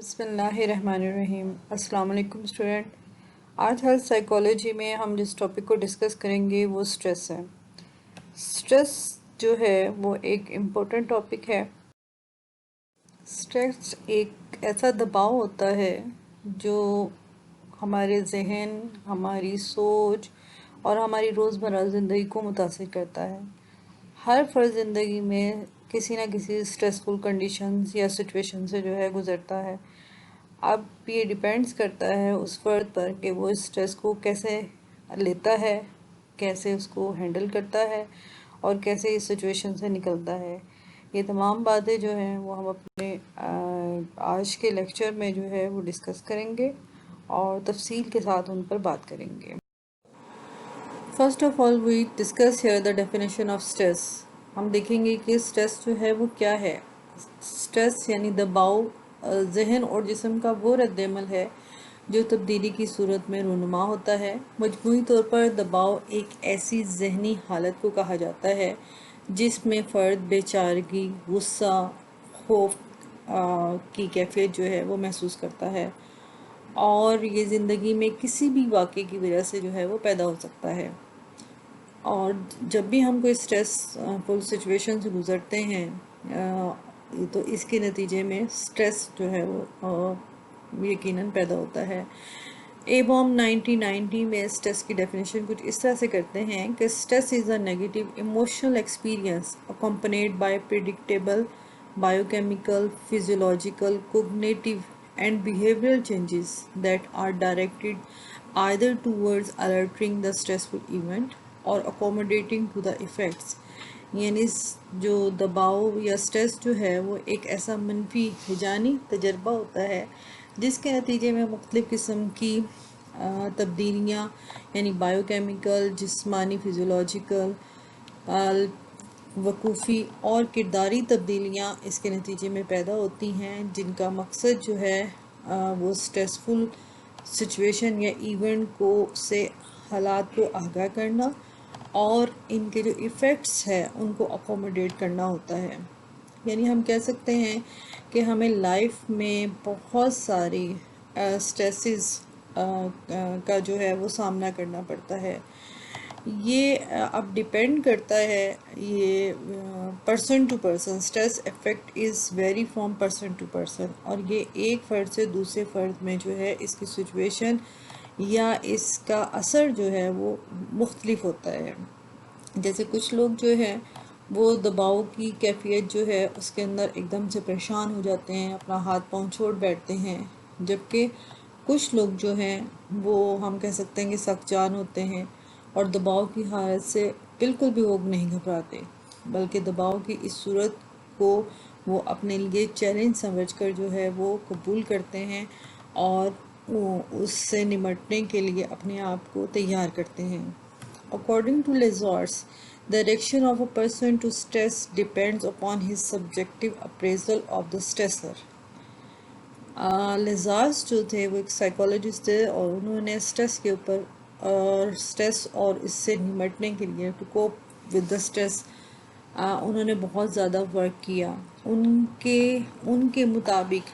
بسم اللہ الرحمن الرحیم۔ السلام علیکم اسٹوڈنٹ۔ آج ہیلتھ سائیکالوجی میں ہم جس ٹاپک کو ڈسکس کریں گے وہ سٹریس ہے۔ سٹریس جو ہے وہ ایک امپورٹنٹ ٹاپک ہے۔ سٹریس ایک ایسا دباؤ ہوتا ہے جو ہمارے ذہن، ہماری سوچ اور ہماری روزمرہ زندگی کو متاثر کرتا ہے۔ ہر فرد زندگی میں کسی نہ کسی سٹریسفل کنڈیشنز یا سچویشن سے جو ہے گزرتا ہے۔ اب یہ ڈیپینڈس کرتا ہے اس فرد پر کہ وہ اس سٹریس کو کیسے لیتا ہے، کیسے اس کو ہینڈل کرتا ہے اور کیسے اس سچویشن سے نکلتا ہے۔ یہ تمام باتیں جو ہیں وہ ہم اپنے آج کے لیکچر میں جو ہے وہ ڈسکس کریں گے اور تفصیل کے ساتھ ان پر بات کریں گے۔ First of all we discuss here the definition of stress. ہم دیکھیں گے کہ سٹریس جو ہے وہ کیا ہے۔ سٹریس یعنی دباؤ ذہن اور جسم کا وہ رد عمل ہے جو تبدیلی کی صورت میں رونما ہوتا ہے۔ مجموعی طور پر دباؤ ایک ایسی ذہنی حالت کو کہا جاتا ہے جس میں فرد بے چارگی، غصہ، خوف کی کیفیت جو ہے وہ محسوس کرتا ہے، اور یہ زندگی میں کسی بھی واقعے کی وجہ سے جو ہے وہ پیدا ہو سکتا ہے۔ اور جب بھی ہم کوئی سٹریس فل سچویشن سے گزرتے ہیں تو اس کے نتیجے میں سٹریس جو ہے وہ یقیناً پیدا ہوتا ہے۔ ایبوم 1990 میں سٹریس کی ڈیفینیشن کچھ اس طرح سے کرتے ہیں کہ stress is a negative emotional experience accompanied by predictable biochemical, physiological, cognitive and behavioral changes that are directed either towards alerting the stressful event or accommodating to the effects۔ یعنی جو دباؤ یا سٹریس جو ہے وہ ایک ایسا منفی ہیجانی تجربہ ہوتا ہے جس کے نتیجے میں مختلف قسم کی تبدیلیاں یعنی بائیو کیمیکل، جسمانی، فزیولوجیکل، وقوفی اور کرداری تبدیلیاں اس کے نتیجے میں پیدا ہوتی ہیں، جن کا مقصد جو ہے وہ سٹریسفل سچویشن یا ایونٹ سے حالات کو آگاہ کرنا اور ان کے جو ایفیکٹس ہیں ان کو اکوموڈیٹ کرنا ہوتا ہے۔ یعنی ہم کہہ سکتے ہیں کہ ہمیں لائف میں بہت ساری سٹریسز کا جو ہے وہ سامنا کرنا پڑتا ہے۔ یہ اب ڈیپینڈ کرتا ہے، یہ person to person, stress effect is vary from person to person, اور یہ ایک فرد سے دوسرے فرد میں جو ہے اس کی سچویشن یا اس کا اثر جو ہے وہ مختلف ہوتا ہے۔ جیسے کچھ لوگ جو ہیں وہ دباؤ کی کیفیت جو ہے اس کے اندر ایک دم سے پریشان ہو جاتے ہیں، اپنا ہاتھ پاؤں چھوڑ بیٹھتے ہیں، جبکہ کچھ لوگ جو ہیں وہ ہم کہہ سکتے ہیں کہ سخت جان ہوتے ہیں اور دباؤ کی حالت سے بالکل بھی وہ نہیں گھبراتے، بلکہ دباؤ کی اس صورت کو وہ اپنے لیے چیلنج سمجھ کر جو ہے وہ قبول کرتے ہیں اور اس سے نمٹنے کے لیے اپنے آپ کو تیار کرتے ہیں۔ According to Lazarus, the reaction of a person to stress depends upon his subjective appraisal of the stressor۔ لیزارس جو تھے وہ ایک سائیکالوجسٹ تھے اور انہوں نے سٹریس کے اوپر اور سٹریس اور اس سے نمٹنے کے لیے to cope with the stress انہوں نے بہت زیادہ ورک کیا۔ ان کے مطابق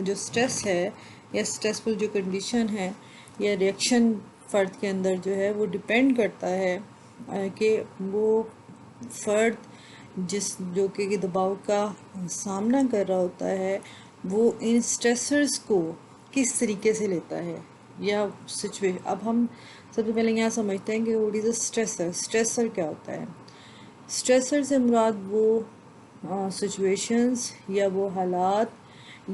جو سٹریس ہے یا سٹریسفل جو کنڈیشن ہے یا ریئیکشن فرد کے اندر جو ہے وہ ڈیپینڈ کرتا ہے کہ وہ فرد جو کہ دباؤ کا سامنا کر رہا ہوتا ہے وہ ان سٹریسرز کو کس طریقے سے لیتا ہے یا سچویشن۔ اب ہم سب سے پہلے یہاں سمجھتے ہیں کہ واٹ از اے سٹریسر۔ سٹریسر کیا ہوتا ہے؟ سٹریسر سے مراد وہ سچویشنز یا وہ حالات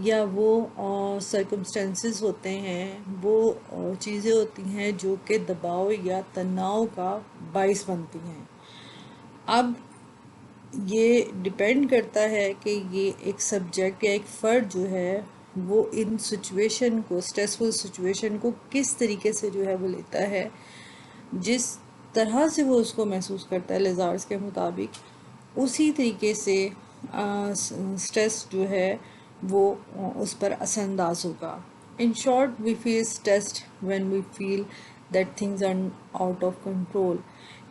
یا وہ سرکمسٹینسز ہوتے ہیں، وہ چیزیں ہوتی ہیں جو کہ دباؤ یا تناؤ کا باعث بنتی ہیں۔ اب یہ ڈیپینڈ کرتا ہے کہ یہ ایک سبجیکٹ یا ایک فرد جو ہے وہ ان سچویشن کو، سٹریسفل سچویشن کو کس طریقے سے جو ہے وہ لیتا ہے، جس طرح سے وہ اس کو محسوس کرتا ہے لیزارس کے مطابق اسی طریقے سے سٹریس جو ہے وہ اس پر اثر انداز ہوگا۔ In short, we feel stressed when we feel that things are out of control۔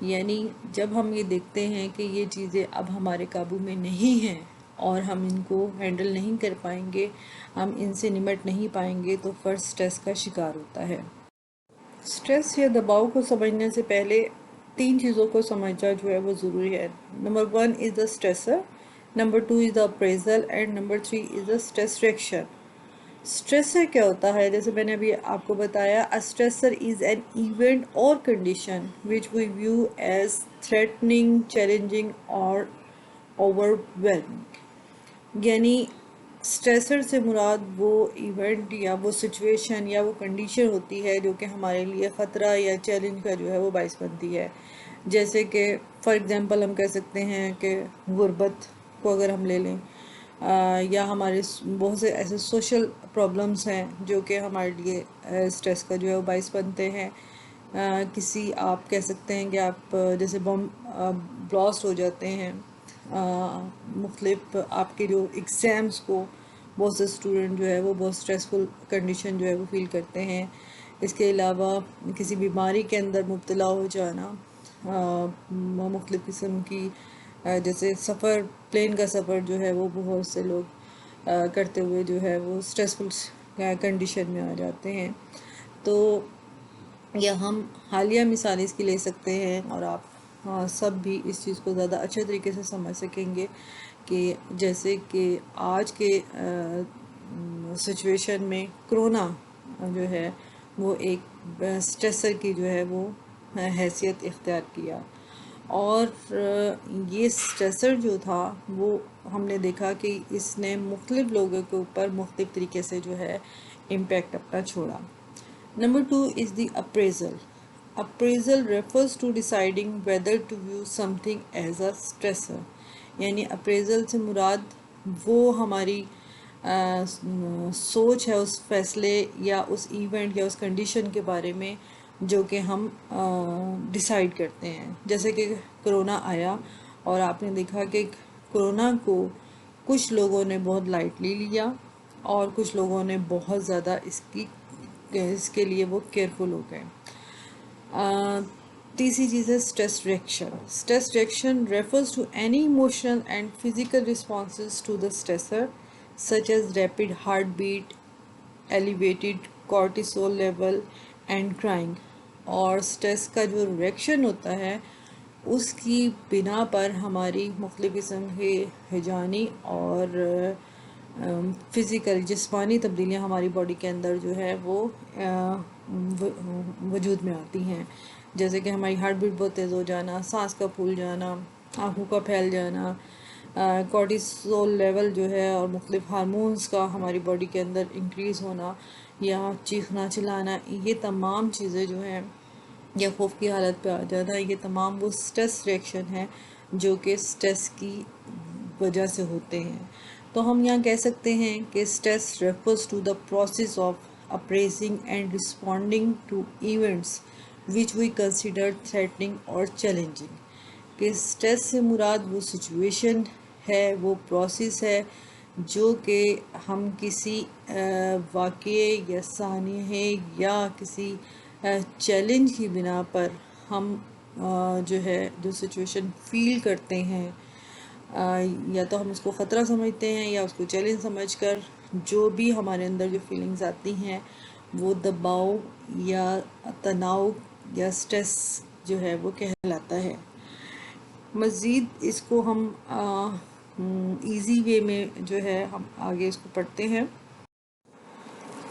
یعنی جب ہم یہ دیکھتے ہیں کہ یہ چیزیں اب ہمارے قابو میں نہیں ہیں اور ہم ان کو ہینڈل نہیں کر پائیں گے، ہم ان سے نمٹ نہیں پائیں گے، تو فرد سٹریس کا شکار ہوتا ہے۔ سٹریس یا دباؤ کو سمجھنے سے پہلے 3 چیزوں کو سمجھنا جو ہے وہ ضروری ہے۔ Number 1 is the stressor, number 2 is the appraisal, and number 3 is the stress reaction. Stressor کیا ہوتا ہے؟ جیسے میں نے ابھی آپ کو بتایا، اسٹریسر از این ایونٹ اور condition which we view as threatening, challenging اور overwhelming۔ یعنی اسٹریسر سے مراد وہ ایونٹ یا وہ سچویشن یا وہ کنڈیشن ہوتی ہے جو کہ ہمارے لیے خطرہ یا چیلنج کا جو ہے وہ باعث بنتی ہے۔ جیسے کہ فار ایگزامپل ہم کہہ سکتے ہیں کہ غربت کو اگر ہم لے لیں، یا ہمارے بہت سے ایسے سوشل پرابلمس ہیں جو کہ ہمارے لیے اسٹریس کا جو ہے وہ باعث بنتے ہیں۔ کسی آپ کہہ سکتے ہیں کہ آپ جیسے بم بلاسٹ ہو جاتے ہیں، مختلف آپ کے جو ایگزامس کو بہت سے اسٹوڈنٹ جو ہے وہ بہت اسٹریسفل کنڈیشن جو ہے وہ فیل کرتے ہیں۔ اس کے علاوہ کسی بیماری کے اندر مبتلا ہو جانا، مختلف قسم کی جیسے سفر، پلین کا سفر جو ہے وہ بہت سے لوگ کرتے ہوئے جو ہے وہ اسٹریسفل کنڈیشن میں آ جاتے ہیں۔ تو یا ہم حالیہ مثال اس کی لے سکتے ہیں، اور آپ سب بھی اس چیز کو زیادہ اچھے طریقے سے سمجھ سکیں گے کہ جیسے کہ آج کے سچویشن میں کرونا جو ہے وہ ایک اسٹریسر کی جو ہے وہ حیثیت اختیار کیا، اور یہ اسٹریسر جو تھا وہ ہم نے دیکھا کہ اس نے مختلف لوگوں کے اوپر مختلف طریقے سے جو ہے امپیکٹ اپنا چھوڑا۔ Number 2 is the appraisal. Appraisal refers to deciding whether to view something as a stressor. یعنی appraisal سے مراد وہ ہماری سوچ ہے اس فیصلے یا اس ایونٹ یا اس کنڈیشن کے بارے میں جو کہ ہم ڈیسائیڈ کرتے ہیں۔ جیسے کہ کرونا آیا اور آپ نے دیکھا کہ کرونا کو کچھ لوگوں نے بہت لائٹلی لیا اور کچھ لوگوں نے بہت زیادہ اس کے لیے وہ کیئرفل ہو گئے۔ تیسری چیز ہے stress reaction. Stress reaction refers to any emotional and physical responses to the stressor such as rapid heartbeat, elevated cortisol level and crying. اور اسٹریس کا جو ریئیکشن ہوتا ہے اس کی بنا پر ہماری مختلف قسم کے ہیجانی اور فزیکل جسمانی تبدیلیاں ہماری باڈی کے اندر جو ہے وہ وجود میں آتی ہیں، جیسے کہ ہماری ہارٹ بیٹ بہت تیز ہو جانا، سانس کا پھول جانا، آنکھوں کا پھیل جانا، کورٹیسول لیول جو ہے اور مختلف ہارمونز کا ہماری باڈی کے اندر انکریز ہونا، یا چیخنا چلانا، یہ تمام چیزیں جو ہیں یا خوف کی حالت پہ آ جانا، یہ تمام وہ اسٹریس ریئیکشن ہیں جو کہ اسٹریس کی وجہ سے ہوتے ہیں۔ تو ہم یہاں کہہ سکتے ہیں کہ stress refers to the process of appraising and responding to events which we consider threatening or challenging۔ کہ اسٹریس سے مراد وہ سچویشن ہے، وہ پروسیس ہے جو کہ ہم کسی واقعے یا سانحے یا کسی چیلنج کی بنا پر ہم جو ہے جو سچویشن فیل کرتے ہیں، یا تو ہم اس کو خطرہ سمجھتے ہیں یا اس کو چیلنج سمجھ کر جو بھی ہمارے اندر جو فیلنگز آتی ہیں وہ دباؤ یا تناؤ یا اسٹریس جو ہے وہ کہلاتا ہے۔ مزید اس کو ہم ایزی وے میں جو ہے ہم آگے اس کو پڑھتے ہیں۔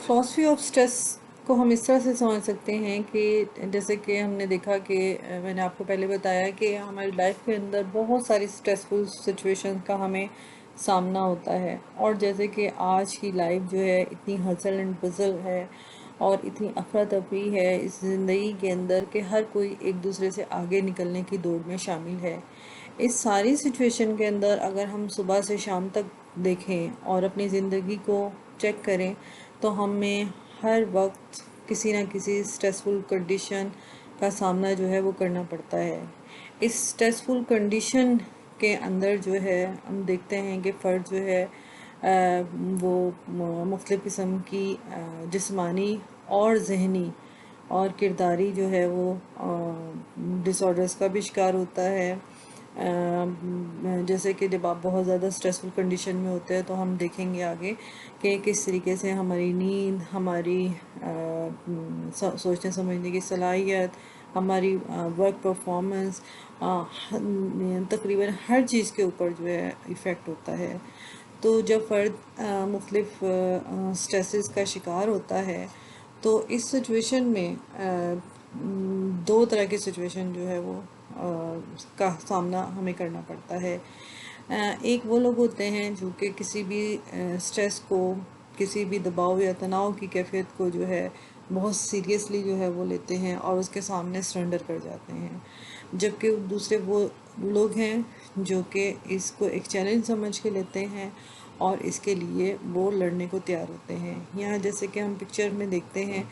فلاسفی آف اسٹریس کو ہم اس طرح سے سمجھ سکتے ہیں کہ جیسے کہ ہم نے دیکھا کہ میں نے آپ کو پہلے بتایا کہ ہماری لائف کے اندر بہت ساری اسٹریسفل سچویشن کا ہمیں سامنا ہوتا ہے، اور جیسے کہ آج کی لائف جو ہے اتنی ہسل اینڈ بزل ہے اور اتنی افراتفری ہے اس زندگی کے اندر کہ ہر کوئی ایک دوسرے سے آگے نکلنے کی دوڑ میں شامل ہے۔ اس ساری سچویشن کے اندر اگر ہم صبح سے شام تک دیکھیں اور اپنی زندگی کو چیک کریں تو ہمیں ہر وقت کسی نہ کسی اسٹریسفل کنڈیشن کا سامنا جو ہے وہ کرنا پڑتا ہے۔ اس اسٹریسفل کنڈیشن کے اندر جو ہے ہم دیکھتے ہیں کہ فرد جو ہے وہ مختلف قسم کی جسمانی اور ذہنی اور کرداری جو ہے وہ ڈس آرڈرز کا بھی شکار ہوتا ہے، جیسے کہ جب آپ بہت زیادہ اسٹریسفل کنڈیشن میں ہوتے ہیں تو ہم دیکھیں گے آگے کہ کس طریقے سے ہماری نیند، ہماری سوچنے سمجھنے کی صلاحیت، ہماری ورک پرفارمنس، تقریباً ہر چیز کے اوپر جو ہے ایفیکٹ ہوتا ہے۔ تو جب فرد مختلف سٹریسز کا شکار ہوتا ہے تو اس سچویشن میں دو طرح کی سچویشن جو ہے وہ کا سامنا ہمیں کرنا پڑتا ہے۔ ایک وہ لوگ ہوتے ہیں جو کہ کسی بھی سٹریس کو، کسی بھی دباؤ یا تناؤ کی کیفیت کو جو ہے بہت سیریسلی جو ہے وہ لیتے ہیں اور اس کے سامنے سرنڈر کر جاتے ہیں، جبکہ دوسرے وہ لوگ ہیں جو کہ اس کو ایک چیلنج سمجھ کے لیتے ہیں اور اس کے لیے وہ لڑنے کو تیار ہوتے ہیں۔ یہاں جیسے کہ ہم پکچر میں دیکھتے ہیں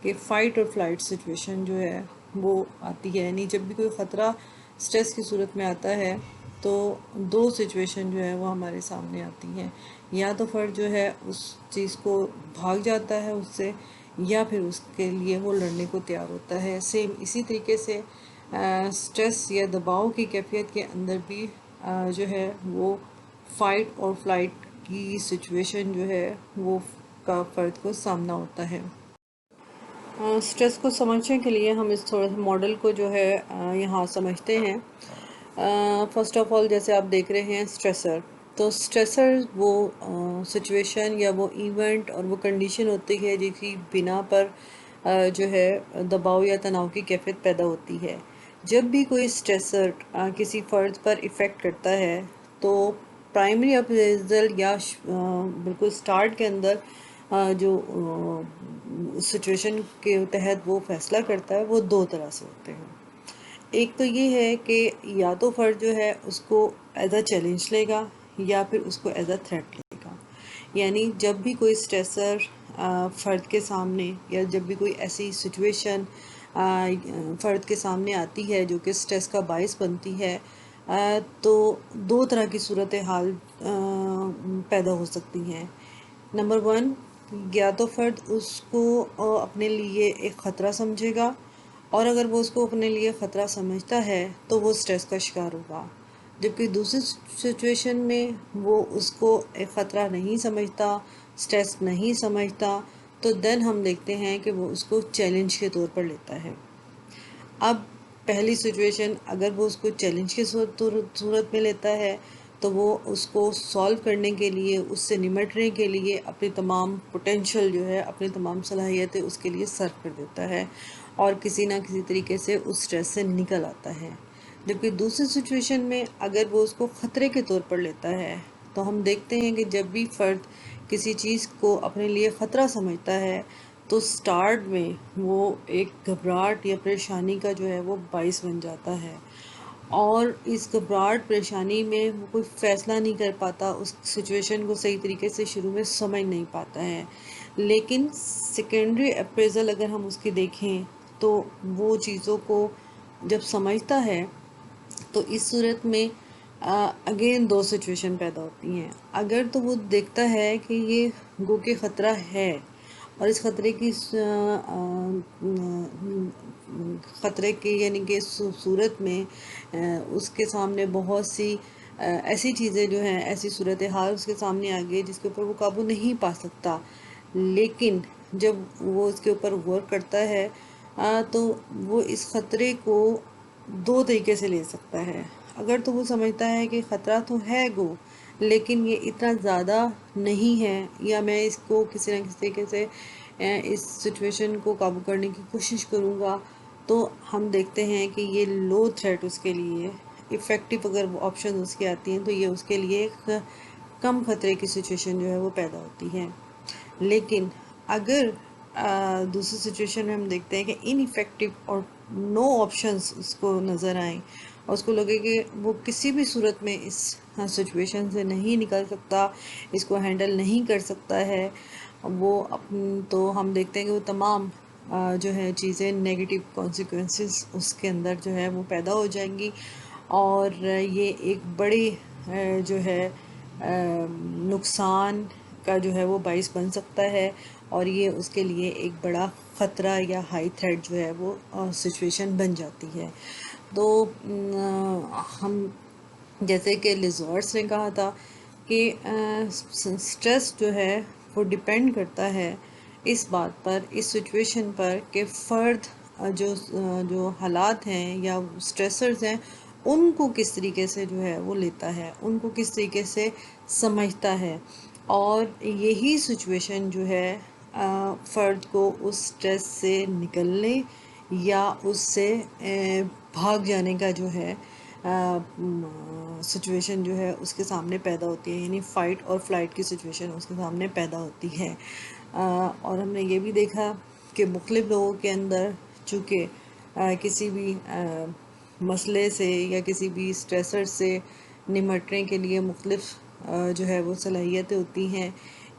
کہ فائٹ اور فلائٹ سچویشن جو ہے وہ آتی ہے، یعنی جب بھی کوئی خطرہ سٹریس کی صورت میں آتا ہے تو دو سچویشن جو ہے وہ ہمارے سامنے آتی ہیں، یا تو فرد جو ہے اس چیز کو بھاگ جاتا ہے اس سے، یا پھر اس کے لیے وہ لڑنے کو تیار ہوتا ہے۔ سیم اسی طریقے سے سٹریس یا دباؤ کی کیفیت کے اندر بھی جو ہے وہ فائٹ اور فلائٹ کی سچویشن جو ہے وہ کا فرد کو سامنا ہوتا ہے۔ سٹریس کو سمجھنے کے لیے ہم اس تھوڑا سا ماڈل کو جو ہے یہاں سمجھتے ہیں۔ فرسٹ آف آل جیسے آپ دیکھ رہے ہیں سٹریسر، تو سٹریسر وہ سچویشن یا وہ ایونٹ اور وہ کنڈیشن ہوتی ہے جس کی بنا پر جو ہے دباؤ یا تناؤ کی کیفیت پیدا ہوتی ہے۔ جب بھی کوئی سٹریسر کسی فرد پر ایفیکٹ کرتا ہے تو پرائمری اپریزل یا بالکل سٹارٹ کے اندر جو سچویشن کے تحت وہ فیصلہ کرتا ہے وہ دو طرح سے ہوتے ہیں۔ ایک تو یہ ہے کہ یا تو فرد جو ہے اس کو ایز اے چیلنج لے گا یا پھر اس کو ایز اے تھریٹ لے گا، یعنی جب بھی کوئی سٹریسر فرد کے سامنے یا جب بھی کوئی ایسی سچویشن فرد کے سامنے آتی ہے جو کہ سٹریس کا باعث بنتی ہے تو دو طرح کی صورتحال پیدا ہو سکتی ہیں۔ نمبر ون، یا تو فرد اس کو اپنے لیے ایک خطرہ سمجھے گا، اور اگر وہ اس کو اپنے لیے خطرہ سمجھتا ہے تو وہ سٹریس کا شکار ہوگا، جبکہ دوسری سچویشن میں وہ اس کو ایک خطرہ نہیں سمجھتا، سٹریس نہیں سمجھتا، تو دین ہم دیکھتے ہیں کہ وہ اس کو چیلنج کے طور پر لیتا ہے۔ اب پہلی سچویشن اگر وہ اس کو چیلنج کی صورت میں لیتا ہے تو وہ اس کو سالو کرنے کے لیے، اس سے نمٹنے کے لیے اپنی تمام پوٹینشل جو ہے، اپنی تمام صلاحیتیں اس کے لیے صرف کر دیتا ہے اور کسی نہ کسی طریقے سے اس سٹریس سے نکل آتا ہے۔ جبکہ دوسری سچویشن میں اگر وہ اس کو خطرے کے طور پر لیتا ہے تو ہم دیکھتے ہیں کہ جب بھی فرد کسی چیز کو اپنے لیے خطرہ سمجھتا ہے تو سٹارٹ میں وہ ایک گھبراہٹ یا پریشانی کا جو ہے وہ باعث بن جاتا ہے، اور اس گھبراہٹ پریشانی میں وہ کوئی فیصلہ نہیں کر پاتا، اس سچویشن کو صحیح طریقے سے شروع میں سمجھ نہیں پاتا ہے۔ لیکن سیکنڈری اپریزل اگر ہم اس کی دیکھیں تو وہ چیزوں کو جب سمجھتا ہے تو اس صورت میں اگین دو سچویشن پیدا ہوتی ہیں۔ اگر تو وہ دیکھتا ہے کہ یہ گو کہ خطرہ ہے اور اس خطرے کی یعنی کہ صورت میں اس کے سامنے بہت سی ایسی چیزیں جو ہیں، ایسی صورتحال اس کے سامنے آ گئی جس کے اوپر وہ قابو نہیں پا سکتا، لیکن جب وہ اس کے اوپر غور کرتا ہے تو وہ اس خطرے کو دو طریقے سے لے سکتا ہے۔ اگر تو وہ سمجھتا ہے کہ خطرہ تو ہے گو لیکن یہ اتنا زیادہ نہیں ہے، یا میں اس کو کسی نہ کسی طریقے سے اس سچویشن کو قابو کرنے کی کوشش کروں گا، تو ہم دیکھتے ہیں کہ یہ لو تھریٹ اس کے لیے افیکٹو اگر آپشن اس کی آتی ہیں تو یہ اس کے لیے ایک کم خطرے کی سچویشن جو ہے وہ پیدا ہوتی ہے۔ لیکن اگر دوسری سچویشن میں ہم دیکھتے ہیں کہ ان افیکٹو اور نو آپشنز اس کو نظر آئیں اور اس کو لگے کہ وہ کسی بھی صورت میں اس سچویشن سے نہیں نکل سکتا، اس کو ہینڈل نہیں کر سکتا ہے، وہ تو ہم دیکھتے ہیں کہ وہ تمام جو ہے چیزیں نیگیٹو کانسیکوینسز اس کے اندر جو ہے وہ پیدا ہو جائیں گی، اور یہ ایک بڑی جو ہے نقصان کا جو ہے وہ باعث بن سکتا ہے، اور یہ اس کے لیے ایک بڑا خطرہ یا ہائی تھریٹ جو ہے وہ سچویشن بن جاتی ہے۔ تو ہم جیسے کہ لیزارڈس نے کہا تھا کہ سٹریس جو ہے وہ ڈیپینڈ کرتا ہے اس بات پر، اس سچویشن پر کہ فرد جو حالات ہیں یا سٹریسرز ہیں ان کو کس طریقے سے جو ہے وہ لیتا ہے، ان کو کس طریقے سے سمجھتا ہے، اور یہی سچویشن جو ہے فرد کو اس سٹریس سے نکلنے یا اس سے بھاگ جانے کا جو ہے سچویشن جو ہے اس کے سامنے پیدا ہوتی ہے، یعنی فائٹ اور فلائٹ کی سچویشن اس کے سامنے پیدا ہوتی ہے۔ اور ہم نے یہ بھی دیکھا کہ مختلف لوگوں کے اندر چونکہ کسی بھی مسئلے سے یا کسی بھی سٹریسر سے نمٹنے کے لیے مختلف جو ہے وہ صلاحیتیں ہوتی ہیں،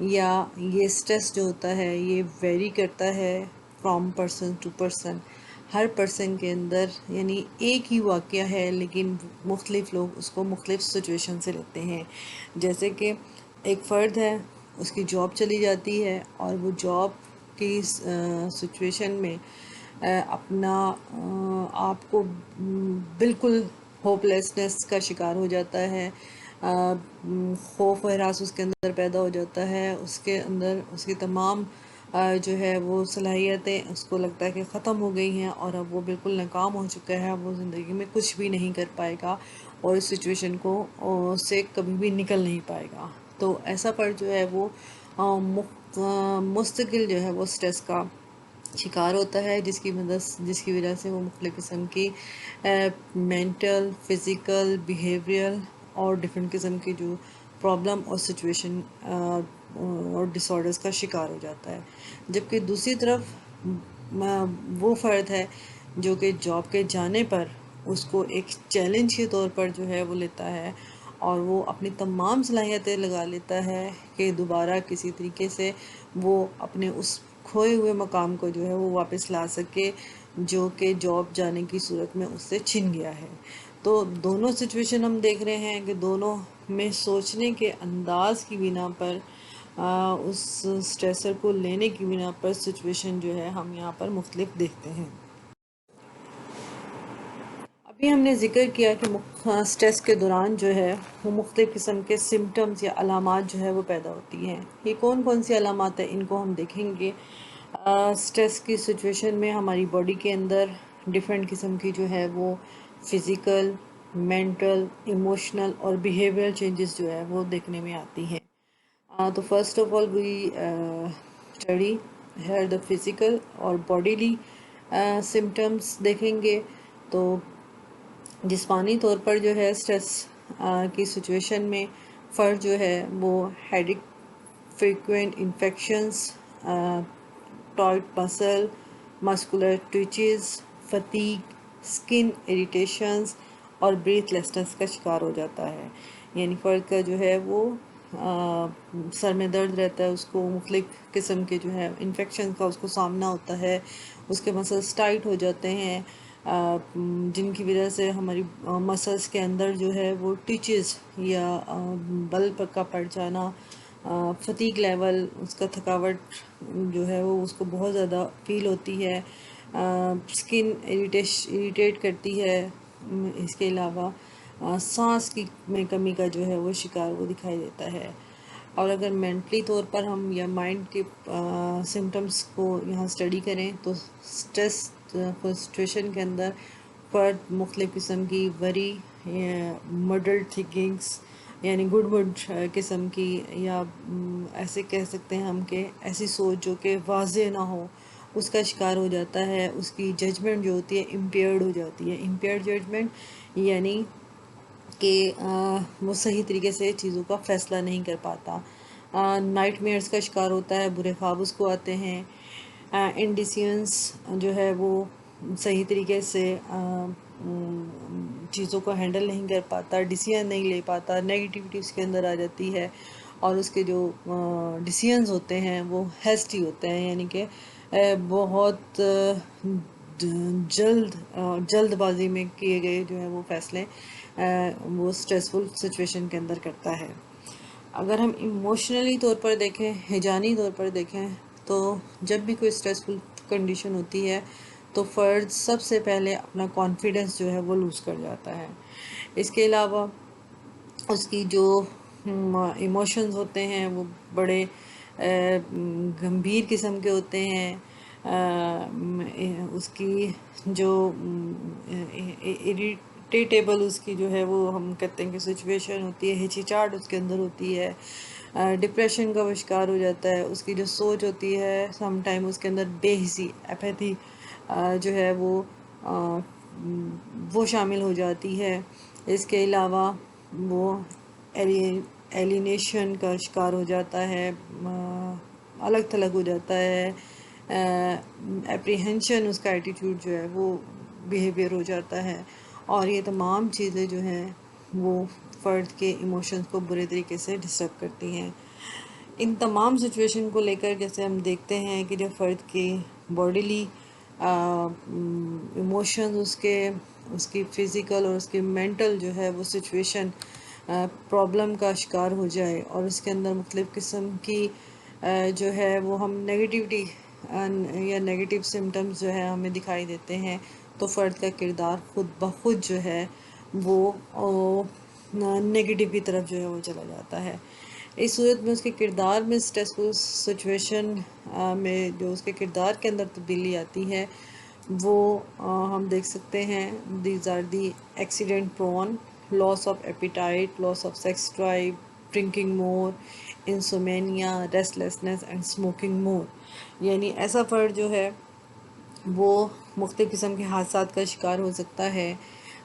یا یہ سٹریس جو ہوتا ہے یہ ویری کرتا ہے فرام پرسن ٹو پرسن، ہر پرسن کے اندر، یعنی ایک ہی واقعہ ہے لیکن مختلف لوگ اس کو مختلف سچویشن سے لیتے ہیں۔ جیسے کہ ایک فرد ہے، اس کی جاب چلی جاتی ہے اور وہ جاب کی سچویشن میں اپنا آپ کو بالکل ہوپ لیسنس کا شکار ہو جاتا ہے، خوف و ہراس اس کے اندر پیدا ہو جاتا ہے، اس کے اندر اس کی تمام جو ہے وہ صلاحیتیں اس کو لگتا ہے کہ ختم ہو گئی ہیں اور اب وہ بالکل ناکام ہو چکا ہے، اب وہ زندگی میں کچھ بھی نہیں کر پائے گا اور اس سچویشن کو سے کبھی بھی نکل نہیں پائے گا۔ تو ایسا پر جو ہے وہ مستقل جو ہے وہ سٹریس کا شکار ہوتا ہے، جس کی وجہ سے وہ مختلف قسم کی مینٹل، فزیکل، بیہیویئر اور ڈفرینٹ قسم کی جو پرابلم اور سچویشن اور ڈس آرڈرز کا شکار ہو جاتا ہے۔ جبکہ دوسری طرف وہ فرد ہے جو کہ جاب کے جانے پر اس کو ایک چیلنج کے طور پر جو ہے وہ لیتا ہے اور وہ اپنی تمام صلاحیتیں لگا لیتا ہے کہ دوبارہ کسی طریقے سے وہ اپنے اس کھوئے ہوئے مقام کو جو ہے وہ واپس لا سکے جو کہ جاب جانے کی صورت میں اس سے چھن گیا ہے۔ تو دونوں سچویشن ہم دیکھ رہے ہیں کہ دونوں میں سوچنے کے انداز کی بنا پر، اس سٹریسر کو لینے کی بنا پر سچویشن جو ہے ہم یہاں پر مختلف دیکھتے ہیں۔ ابھی ہم نے ذکر کیا کہ سٹریس کے دوران جو ہے وہ مختلف قسم کے سمٹمز یا علامات جو ہے وہ پیدا ہوتی ہیں۔ یہ کون کون سی علامات ہیں ان کو ہم دیکھیں گے۔ سٹریس کی سچویشن میں ہماری باڈی کے اندر ڈفرینٹ قسم کی جو ہے وہ فزیکل، مینٹل، ایموشنل اور بیہیویئر چینجز جو ہے وہ دیکھنے میں آتی ہیں۔ تو first of all we study here the physical اور باڈیلی سمٹمز دیکھیں گے۔ تو جسمانی طور پر جو ہے سٹریس کی سچویشن میں فرد جو ہے وہ ہیڈیک، فریکوینٹ انفیکشنز، ٹائٹ مسل، مسکولر ٹویچز، فٹیگ، سکن اریٹیشنز اور بریتھ لیسنس کا شکار ہو جاتا ہے۔ یعنی فرد کا جو ہے وہ سر میں درد رہتا ہے، اس کو مختلف قسم کے جو ہے انفیکشن کا اس کو سامنا ہوتا ہے، اس کے مسلس ٹائٹ ہو جاتے ہیں، جن کی وجہ سے ہماری مسلس کے اندر جو ہے وہ ٹچز یا بل کا پڑ جانا، فٹیگ لیول، اس کا تھکاوٹ جو ہے وہ اس کو بہت زیادہ فیل ہوتی ہے، سکن اریٹیٹ کرتی ہے، اس کے علاوہ سانس کی میں کمی کا جو ہے وہ شکار وہ دکھائی دیتا ہے۔ اور اگر مینٹلی طور پر ہم یا مائنڈ کے سمٹمز کو یہاں اسٹڈی کریں تو سٹریس سچویشن کے اندر فرد مختلف قسم کی وری، مڈلڈ تھنکنگس، یعنی گڈ موڈ قسم کی، یا ایسے کہہ سکتے ہیں ہم کہ ایسی سوچ جو کہ واضح نہ ہو اس کا شکار ہو جاتا ہے۔ اس کی ججمنٹ جو ہوتی ہے امپیئرڈ ہو جاتی ہے۔ امپیئرڈ ججمنٹ یعنی کہ وہ صحیح طریقے سے چیزوں کا فیصلہ نہیں کر پاتا، نائٹ میئرز کا شکار ہوتا ہے، برے خواب اس کو آتے ہیں، انڈیسیئنس جو ہے وہ صحیح طریقے سے چیزوں کو ہینڈل نہیں کر پاتا، ڈیسیژن نہیں لے پاتا، نیگیٹیوٹی اس کے اندر آ جاتی ہے، اور اس کے جو ڈیسیژنز ہوتے ہیں وہ ہیسٹی ہوتے ہیں، یعنی کہ بہت جلد بازی میں کیے گئے جو ہے وہ فیصلے وہ اسٹریسفل سچویشن کے اندر کرتا ہے۔ اگر ہم ایموشنلی طور پر دیکھیں، ہیجانی طور پر دیکھیں، تو جب بھی کوئی اسٹریسفل کنڈیشن ہوتی ہے تو فرد سب سے پہلے اپنا کانفیڈنس جو ہے وہ لوز کر جاتا ہے۔ اس کے علاوہ اس کی جو ایموشنز ہوتے ہیں وہ بڑے گمبھیر قسم کے ہوتے ہیں. اس کی جو اریٹیبل اس کی جو ہے وہ ہم کہتے ہیں کہ سچویشن ہوتی ہے، ہچکچاہٹ اس کے اندر ہوتی ہے، ڈپریشن کا وہ شکار ہو جاتا ہے. اس کی جو سوچ ہوتی ہے سم ٹائم اس کے اندر بے حسی، اپیتھی جو ہے وہ شامل ہو جاتی ہے. اس کے علاوہ وہ ایلینیشن کا شکار ہو جاتا ہے، الگ تھلگ ہو جاتا ہے، اپریہنشن اس کا ایٹیٹیوڈ جو ہے وہ بیہیویئر ہو جاتا ہے. اور یہ تمام چیزیں جو ہیں وہ فرد کے ایموشنز کو برے طریقے سے ڈسٹرب کرتی ہیں. ان تمام سچویشن کو لے کر جیسے ہم دیکھتے ہیں کہ جب فرد کی باڈیلی ایموشنز اس کی فزیکل اور اس کی مینٹل جو ہے وہ سچویشن پرابلم کا شکار ہو جائے اور اس کے اندر مختلف قسم کی جو ہے وہ ہم نگیٹیوٹی یا نگیٹیو سمٹمز جو ہے ہمیں دکھائی دیتے ہیں، تو فرد کا کردار خود بخود جو ہے وہ نگیٹیو کی طرف جو ہے وہ چلا جاتا ہے. اس صورت میں اس کے کردار میں اسٹریسفل سچویشن میں جو اس کے کردار کے اندر تبدیلی آتی ہے وہ ہم دیکھ سکتے ہیں. These are the accident prone, loss of appetite, loss of sex drive, drinking more, insomnia, restlessness and smoking more. یعنی ایسا فرد جو ہے وہ مختلف قسم کے حادثات کا شکار ہو سکتا ہے.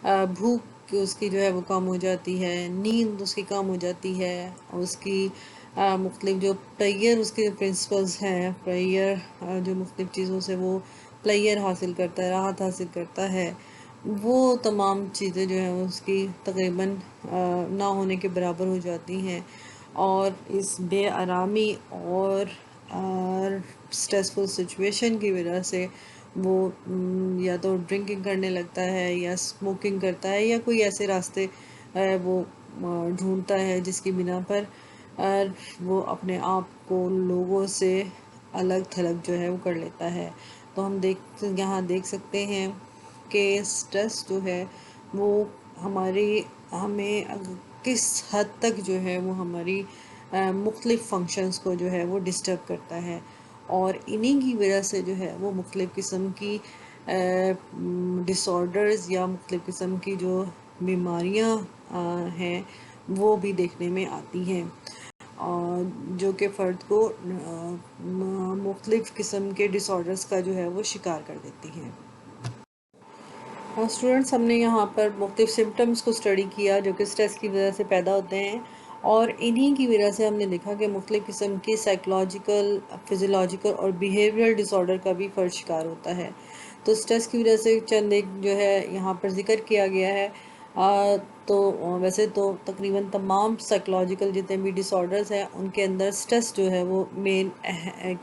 بھوک اس کی جو ہے وہ کم ہو جاتی ہے، نیند اس کی کم ہو جاتی ہے، اس کی مختلف جو پلیئر اس کے پرنسپلز ہیں، پلیئر جو مختلف چیزوں سے وہ پلیئر حاصل کرتا ہے، راحت حاصل کرتا ہے، وہ تمام چیزیں جو ہیں اس کی تقریباً نہ ہونے کے برابر ہو جاتی ہیں. اور اس بے آرامی اور اسٹریسفل سچویشن کی وجہ سے وہ یا تو ڈرنکنگ کرنے لگتا ہے یا اسموکنگ کرتا ہے یا کوئی ایسے راستے وہ ڈھونڈتا ہے جس کی بنا پر وہ اپنے آپ کو لوگوں سے الگ تھلگ جو ہے وہ کر لیتا ہے. تو ہم یہاں دیکھ سکتے ہیں کہ اسٹریس جو ہے وہ ہمیں کس حد تک جو ہے وہ ہماری مختلف فنکشنز کو جو ہے وہ ڈسٹرب کرتا ہے. اور انہی کی وجہ سے جو ہے وہ مختلف قسم کی ڈس آرڈرز یا مختلف قسم کی جو بیماریاں ہیں وہ بھی دیکھنے میں آتی ہیں، جو کہ فرد کو مختلف قسم کے ڈس آرڈرز کا جو ہے وہ شکار کر دیتی ہیں. اسٹوڈنٹس، ہم نے یہاں پر مختلف سمٹمز کو اسٹڈی کیا جو کہ اسٹریس کی وجہ سے پیدا ہوتے ہیں، اور انہی کی وجہ سے ہم نے دیکھا کہ مختلف قسم کی سائیکولوجیکل، فزیولوجیکل اور بیہیویئر ڈس آرڈر کا بھی فرد شکار ہوتا ہے. تو اسٹریس کی وجہ سے چند ایک جو ہے یہاں پر ذکر کیا گیا ہے. تو ویسے تو تقریباً تمام سائیکولوجیکل جتنے بھی ڈس آرڈرز ہیں ان کے اندر اسٹریس جو ہے وہ مین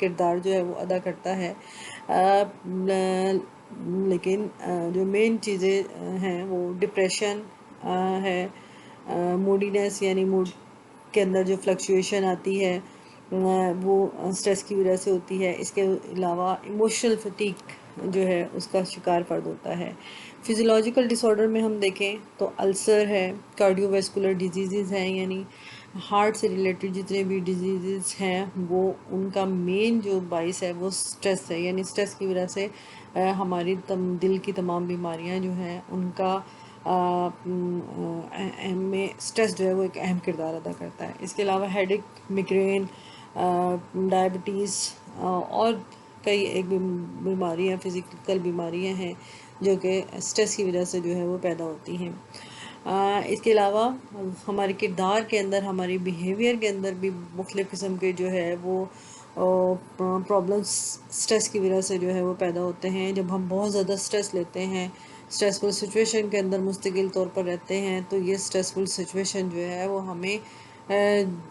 کردار جو ہے وہ ادا کرتا ہے، لیکن جو مین چیزیں ہیں وہ ڈپریشن ہے، موڈینس یعنی موڈ کے اندر جو فلکچویشن آتی ہے وہ اسٹریس کی وجہ سے ہوتی ہے. اس کے علاوہ ایموشنل فٹیگ جو ہے اس کا شکار فرد ہوتا ہے. فزیولوجیکل ڈس آرڈر میں ہم دیکھیں تو السر ہے، کارڈیو ویسکولر ڈیزیزز ہیں، یعنی ہارٹ سے ریلیٹڈ جتنے بھی ڈیزیزز ہیں وہ ان کا مین جو باعث ہے وہ اسٹریس ہے. یعنی اسٹریس کی وجہ سے ہماری دل کی تمام بیماریاں جو ہیں ان کا میں اسٹریس جو ہے وہ ایک اہم کردار ادا کرتا ہے. اس کے علاوہ ہیڈ ایک، میگرین، ڈائبٹیز اور کئی ایک بیماریاں، فزیکل بیماریاں ہیں جو کہ اسٹریس کی وجہ سے جو ہے وہ پیدا ہوتی ہیں. اس کے علاوہ ہمارے کردار کے اندر، ہماری بیہیویئر کے اندر بھی مختلف قسم کے جو ہے وہ پرابلمس اسٹریس کی وجہ سے جو ہے وہ پیدا ہوتے ہیں. جب ہم بہت زیادہ اسٹریس لیتے ہیں، اسٹریسفل سچویشن کے اندر مستقل طور پر رہتے ہیں، تو یہ اسٹریسفل سچویشن جو ہے وہ ہمیں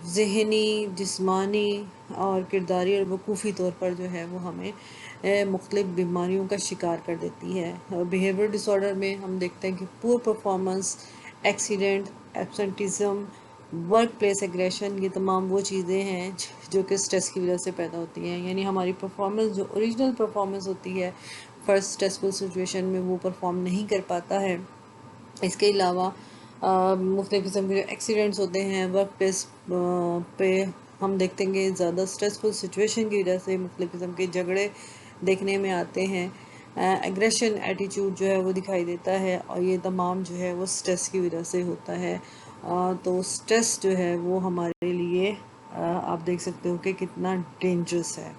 ذہنی، جسمانی اور کرداری اور وقوفی طور پر جو ہے وہ ہمیں مختلف بیماریوں کا شکار کر دیتی ہے. بیہیویئر ڈس آرڈر میں ہم دیکھتے ہیں کہ poor performance, accident, absenteeism, workplace aggression, یہ تمام وہ چیزیں ہیں جو کہ اسٹریس کی وجہ سے پیدا ہوتی ہیں. یعنی ہماری پرفارمنس جو اوریجنل پرفارمنس ہوتی ہے فرسٹ اسٹریسفل سچویشن میں وہ پرفارم نہیں کر پاتا ہے. اس کے علاوہ مختلف قسم کے جو ایکسیڈنٹس ہوتے ہیں ورک پلیس پہ، ہم دیکھتے ہیں کہ زیادہ اسٹریسفل سچویشن کی وجہ سے مختلف قسم کے جھگڑے دیکھنے میں آتے ہیں، ایگریشن ایٹیچیوڈ جو ہے وہ دکھائی دیتا ہے، اور یہ تمام جو ہے وہ اسٹریس کی وجہ سے ہوتا ہے۔ تو اسٹریس جو ہے وہ ہمارے لیے آپ دیکھ سکتے ہو کہ کتنا ڈینجرس ہے۔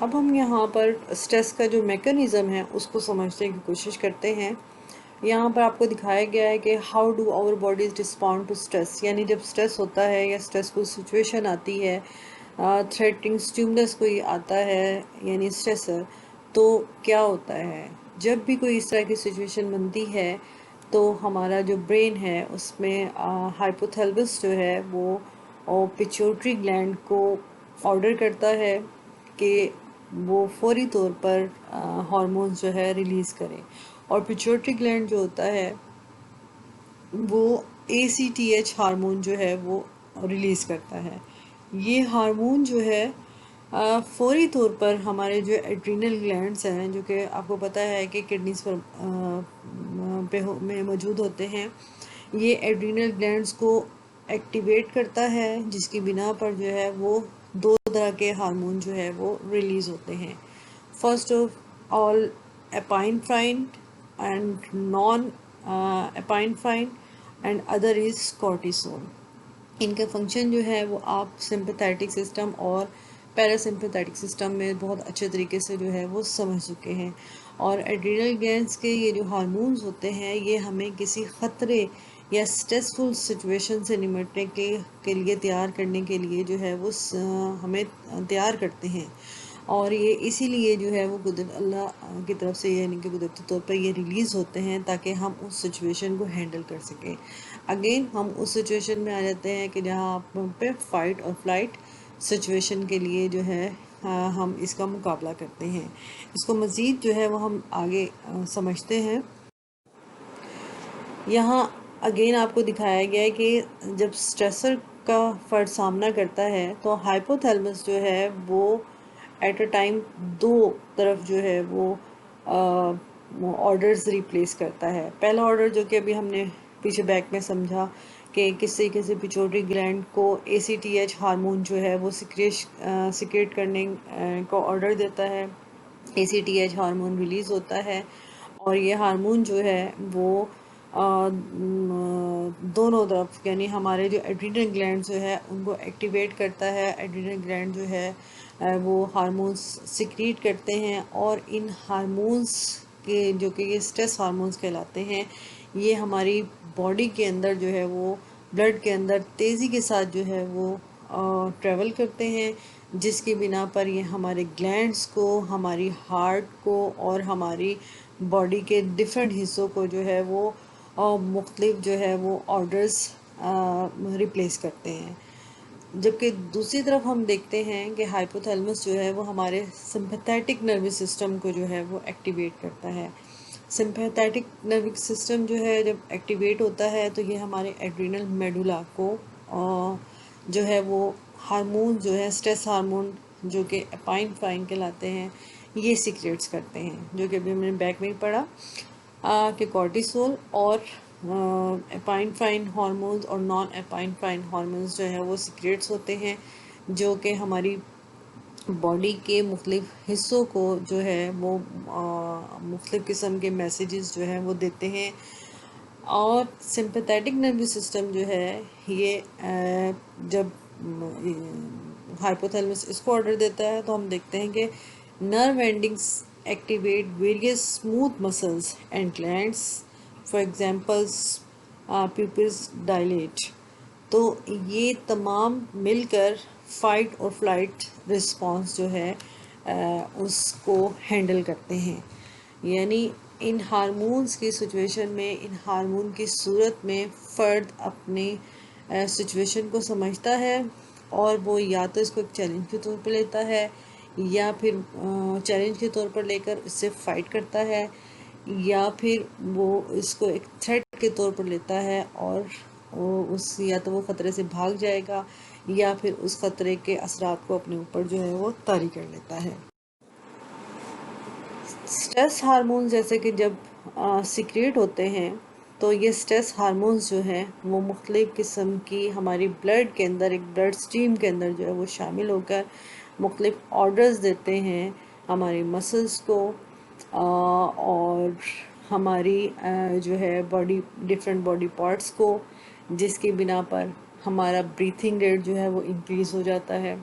اب ہم یہاں پر اسٹریس کا جو میکانزم ہے اس کو سمجھنے کی کوشش کرتے ہیں۔ یہاں پر آپ کو دکھایا گیا ہے کہ how do our bodies respond to stress, یعنی جب اسٹریس ہوتا ہے یا اسٹریسفل سچویشن آتی ہے، تھریٹنگ اسٹیمولس کوئی آتا ہے یعنی اسٹریسر، تو کیا ہوتا ہے؟ جب بھی کوئی اس طرح کی سچویشن بنتی ہے تو ہمارا جو برین ہے اس میں ہائپوتھیلمس جو ہے وہ پیچوٹری گلینڈ کو آرڈر کرتا ہے کہ وہ فوری طور پر ہارمونز جو ہے ریلیز کریں، اور پیچوٹری گلینڈ جو ہوتا ہے وہ ACTH ہارمون جو ہے وہ ریلیز کرتا ہے۔ یہ ہارمون جو ہے فوری طور پر ہمارے جو ایڈرینل گلینڈز ہیں، جو کہ آپ کو پتہ ہے کہ کڈنیز میں موجود ہوتے ہیں، یہ ایڈرینل گلینڈز کو ایکٹیویٹ کرتا ہے، جس کی بنا پر جو ہے وہ دو طرح کے ہارمون جو ہے وہ ریلیز ہوتے ہیں۔ First of all epinephrine and non epinephrine and other is cortisol. ان کا فنکشن جو ہے وہ آپ سمپیتھیٹک سسٹم اور پیراسمپیتھیٹک سسٹم میں بہت اچھے طریقے سے جو ہے وہ سمجھ چکے ہیں۔ اور ایڈرینل گلینڈز کے یہ جو ہارمونز ہوتے ہیں یہ ہمیں کسی خطرے یا اسٹریسفل سچویشن سے نمٹنے کے لیے تیار کرنے کے لیے جو ہے وہ ہمیں تیار کرتے ہیں، اور یہ اسی لیے جو ہے وہ قدرت اللہ کی طرف سے یعنی کہ قدرتی طور پر یہ ریلیز ہوتے ہیں تاکہ ہم اس سچویشن کو ہینڈل کر سکیں۔ اگین ہم اس سچویشن میں آ جاتے ہیں کہ جہاں آپ پہ فائٹ اور فلائٹ سچویشن کے لیے جو ہے ہم اس کا مقابلہ کرتے ہیں۔ اس کو مزید جو ہے وہ ہم آگے سمجھتے ہیں۔ یہاں اگین آپ کو دکھایا گیا ہے کہ جب سٹریسر کا فرد سامنا کرتا ہے تو ہائپوتھیلمس جو ہے وہ ایٹ اے ٹائم دو طرف جو ہے وہ آرڈرز ریپلیس کرتا ہے۔ پہلا آرڈر جو کہ ابھی ہم نے پیچھے بیک میں سمجھا کہ کس طریقے سے پیچوٹری گلینڈ کو ACTH ہارمون جو ہے وہ سیکریٹ کرنے کو آرڈر دیتا ہے، ACTH ہارمون ریلیز ہوتا ہے، اور یہ ہارمون جو ہے وہ دونوں طرف یعنی ہمارے جو ایڈرینل گلینڈ جو ہے ان کو ایکٹیویٹ کرتا ہے۔ ایڈرینل گلینڈ جو ہے وہ ہارمونز سیکریٹ کرتے ہیں، اور ان ہارمونز کے جو کہ یہ سٹریس ہارمونز کہلاتے ہیں، یہ ہماری باڈی کے اندر جو ہے وہ بلڈ کے اندر تیزی کے ساتھ جو ہے وہ ٹریول کرتے ہیں، جس کی بنا پر یہ ہمارے گلینڈز کو، ہماری ہارٹ کو اور ہماری باڈی کے ڈفرینٹ حصوں کو جو ہے وہ مختلف جو ہے وہ آرڈرز ریپلیس کرتے ہیں۔ جبکہ دوسری طرف ہم دیکھتے ہیں کہ ہائپوتھیلمس جو ہے وہ ہمارے سمپیتھیٹک نروس سسٹم کو جو ہے وہ ایکٹیویٹ کرتا ہے۔ سمپیتھیٹک نروس سسٹم جو ہے جب ایکٹیویٹ ہوتا ہے تو یہ ہمارے ایڈرینل میڈولا کو جو ہے وہ ہارمون جو ہے سٹریس ہارمون جو کہ اپائنفرائن کہلاتے ہیں، یہ سیکریٹس کرتے ہیں، جو کہ ابھی ہم نے بیک میں پڑھا کہ کورٹیسول اور اپائنفرائن ہارمونز اور نان اپائنفرائن ہارمونز جو ہے وہ سیکریٹس ہوتے ہیں، جو کہ ہماری باڈی کے مختلف حصوں کو جو ہے وہ مختلف قسم کے میسیجز جو ہیں وہ دیتے ہیں۔ اور سمپیتھیٹک نروس سسٹم جو ہے یہ جب ہائپوتھیلمس اس کو آرڈر دیتا ہے تو ہم دیکھتے ہیں کہ nerve endings activate various smooth muscles and glands, for examples pupils dilate. تو یہ تمام مل کر فائٹ اور فلائٹ رسپانس جو ہے اس کو ہینڈل کرتے ہیں۔ یعنی ان ہارمونز کی سچویشن میں، ان ہارمون کی صورت میں فرد اپنی سچویشن کو سمجھتا ہے، اور وہ یا تو اس کو ایک چیلنج کے طور پر لیتا ہے، یا پھر چیلنج کے طور پر لے کر اس سے فائٹ کرتا ہے، یا پھر وہ اس کو ایک تھریٹ کے طور پر لیتا ہے، اور یا تو وہ خطرے سے بھاگ جائے گا یا پھر اس خطرے کے اثرات کو اپنے اوپر جو ہے وہ طاری کر لیتا ہے۔ سٹریس ہارمون جیسے کہ جب سیکریٹ ہوتے ہیں تو یہ سٹریس ہارمونز جو ہیں وہ مختلف قسم کی ہماری بلڈ کے اندر، ایک بلڈ سٹریم کے اندر جو ہے وہ شامل ہو کر مختلف آرڈرز دیتے ہیں ہماری مسلز کو، اور ہماری جو ہے باڈی، ڈفرینٹ باڈی پارٹس کو، جس کی بنا پر ہمارا بریتھنگ ریٹ جو ہے وہ انکریز ہو جاتا ہے،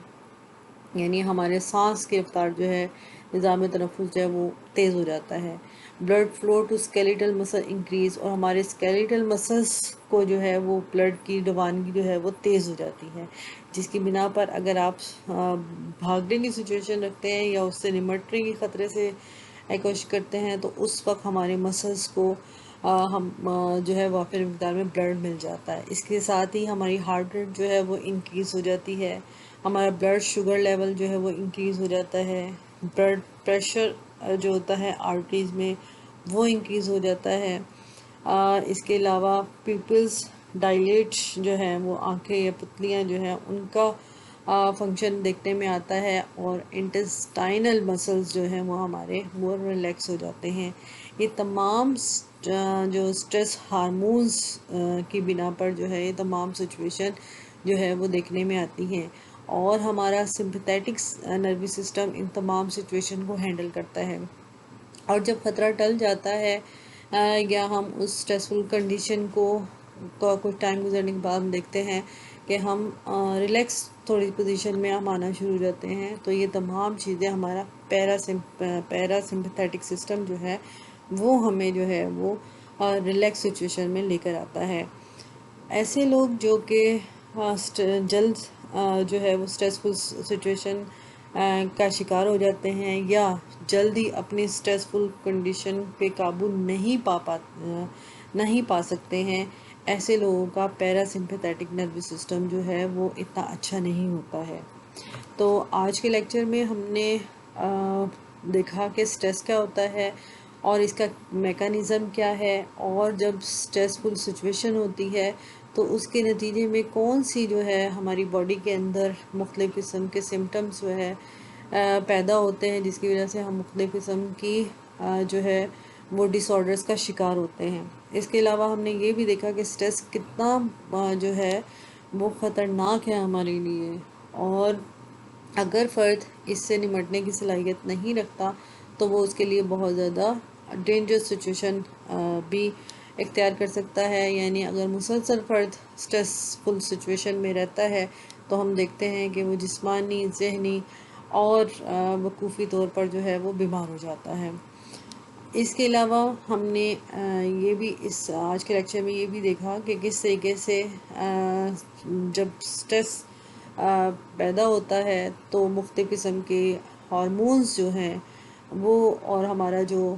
یعنی ہمارے سانس کی رفتار جو ہے، نظام تنفس جو ہے وہ تیز ہو جاتا ہے۔ بلڈ فلو ٹو اسکیلیٹل مسل انکریز، اور ہمارے اسکیلیٹل مسلس کو جو ہے وہ بلڈ کی روانگی جو ہے وہ تیز ہو جاتی ہے، جس کی بنا پر اگر آپ بھاگنے کی سچویشن رکھتے ہیں یا اس سے نمٹنے کی خطرے سے کوشش کرتے ہیں، تو اس وقت ہمارے مسلس کو ہم جو ہے وافر مقدار میں بلڈ مل جاتا ہے۔ اس کے ساتھ ہی ہماری ہارٹ ریٹ جو ہے وہ انکریز ہو جاتی ہے، ہمارا بلڈ شوگر لیول جو ہے وہ انکریز ہو جاتا ہے، بلڈ پریشر جو ہوتا ہے آرٹریز میں وہ انکریز ہو جاتا ہے۔ اس کے علاوہ پیپلز ڈائلیٹ جو ہے وہ آنکھیں یا پتلیاں جو ہیں ان کا فنکشن دیکھنے میں آتا ہے، اور انٹسٹائنل مسلز جو ہیں وہ ہمارے وہ ریلیکس ہو جاتے ہیں۔ یہ تمام جو سٹریس ہارمونز کی بنا پر جو ہے یہ تمام سچویشن جو ہے وہ دیکھنے میں آتی ہیں، اور ہمارا سمپیتھیٹک نروس سسٹم ان تمام سچویشن کو ہینڈل کرتا ہے۔ اور جب خطرہ ٹل جاتا ہے یا ہم اس سٹریسفل کنڈیشن کو کچھ ٹائم گزرنے کے بعد ہم دیکھتے ہیں کہ ہم ریلیکس تھوڑی پوزیشن میں ہم آنا شروع ہو جاتے ہیں، تو یہ تمام چیزیں ہمارا پیرا سمپیتھیٹک سسٹم جو ہے وہ ہمیں جو ہے وہ ریلیکس سچویشن میں لے کر آتا ہے۔ ایسے لوگ جو کہ جلد جو ہے وہ سٹریسفل سچویشن کا شکار ہو جاتے ہیں، یا جلدی اپنی سٹریسفل کنڈیشن پہ قابو نہیں پا سکتے ہیں، ایسے لوگوں کا پیرا سمپیتھیٹک نروس سسٹم جو ہے وہ اتنا اچھا نہیں ہوتا ہے۔ تو آج کے لیکچر میں ہم نے دیکھا کہ سٹریس کیا ہوتا ہے اور اس کا میکانزم کیا ہے، اور جب سٹریسفل سچویشن ہوتی ہے تو اس کے نتیجے میں کون سی جو ہے ہماری باڈی کے اندر مختلف قسم کے سمٹمز جو ہے پیدا ہوتے ہیں، جس کی وجہ سے ہم مختلف قسم کی جو ہے وہ ڈس آرڈرز کا شکار ہوتے ہیں۔ اس کے علاوہ ہم نے یہ بھی دیکھا کہ سٹریس کتنا جو ہے وہ خطرناک ہے ہمارے لیے، اور اگر فرد اس سے نمٹنے کی صلاحیت نہیں رکھتا تو وہ اس کے لیے بہت زیادہ ڈینجرس سچویشن بھی اختیار کر سکتا ہے۔ یعنی اگر مسلسل فرد سٹریسفل سچویشن میں رہتا ہے تو ہم دیکھتے ہیں کہ وہ جسمانی، ذہنی اور وقوفی طور پر جو ہے وہ بیمار ہو جاتا ہے۔ اس کے علاوہ ہم نے یہ بھی اس آج کے لیکچر میں یہ بھی دیکھا کہ کس طریقے سے جب سٹریس پیدا ہوتا ہے تو مختلف قسم کے ہارمونز جو ہیں وہ، اور ہمارا جو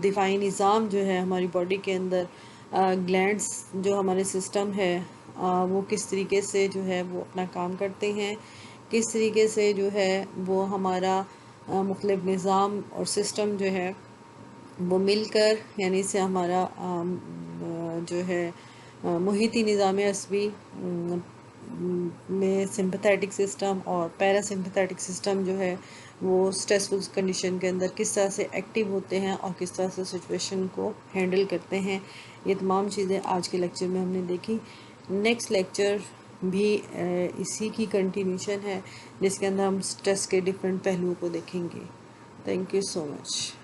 دفاعی نظام جو ہے ہماری باڈی کے اندر، گلینڈز جو ہمارے سسٹم ہے وہ کس طریقے سے جو ہے وہ اپنا کام کرتے ہیں، کس طریقے سے جو ہے وہ ہمارا مختلف نظام اور سسٹم جو ہے وہ مل کر، یعنی اس سے ہمارا جو ہے محیطی نظام عصبی میں سمپیتھیٹک سسٹم اور پیرا سمپیتھیٹک سسٹم جو ہے وہ سٹریسفل کنڈیشن کے اندر کس طرح سے ایکٹیو ہوتے ہیں اور کس طرح سے سچویشن کو ہینڈل کرتے ہیں۔ یہ تمام چیزیں آج کے لیکچر میں ہم نے دیکھی۔ نیکسٹ لیکچر بھی اسی کی کنٹینیوشن ہے، جس کے اندر ہم سٹریس کے ڈفرینٹ پہلوؤں کو دیکھیں گے۔ Thank you so much.